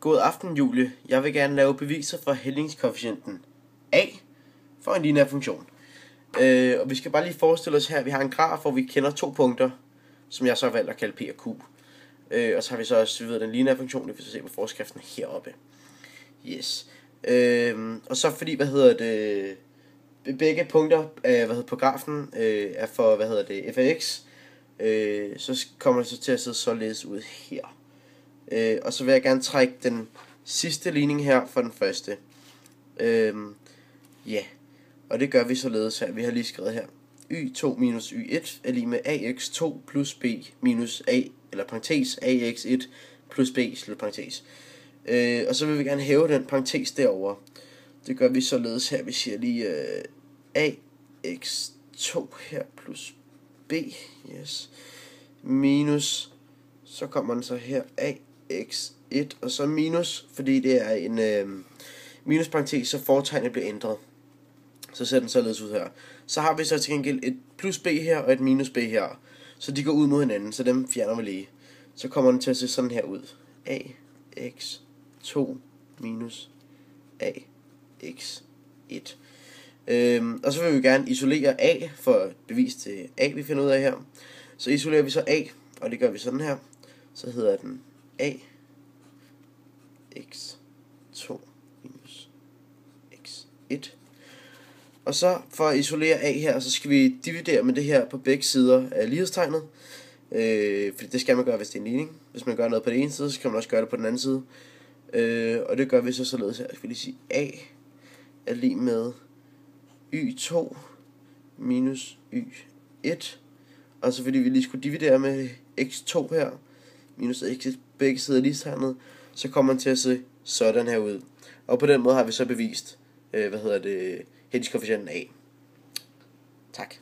God aften, Julie. Jeg vil gerne lave beviser for hældningskoefficienten A for en lineær funktion. Og vi skal bare lige forestille os her, at vi har en graf, hvor vi kender to punkter, som jeg så har valgt at kalde P og Q. Og så har vi så også den lineære funktion, det vil så se på forskriften heroppe. Yes. Og så fordi, begge punkter på grafen er for, f af x, så kommer det så til at sidde således ud her. Og så vil jeg gerne trække den sidste ligning her for den første. Og det gør vi således her. Vi har lige skrevet her. y2 minus y1 er lige med ax2 plus b minus a, eller parentes ax1 plus b, slut parentes. Og så vil vi gerne hæve den parentes derover. Det gør vi således her. Vi siger lige ax2 her plus b, yes, minus, så kommer den så her ax1, og så minus, fordi det er en minus parentes, så fortegnet bliver ændret. Så ser den således ud her. Så har vi så til gengæld et plus b her og et minus b her. Så de går ud mod hinanden, så dem fjerner vi lige. Så kommer den til at se sådan her ud. ax2 minus ax1. Og så vil vi gerne isolere a for at bevise til a, vi finder ud af her. Så isolerer vi så a, og det gør vi sådan her. Så hedder den ax2 minus x1. Og så for at isolere a her, så skal vi dividere med det her på begge sider af lighedstegnet. Fordi det skal man gøre, hvis det er en ligning. Hvis man gør noget på den ene side, så kan man også gøre det på den anden side. Og det gør vi så således her. Jeg skal lige sige, a er lige med y2 minus y1. Og så fordi vi lige skulle dividere med x2 her, minus x1, begge sider af lighedstegnet, så kommer man til at se sådan her ud. Og på den måde har vi så bevist, hældningskoefficienten A. Tak.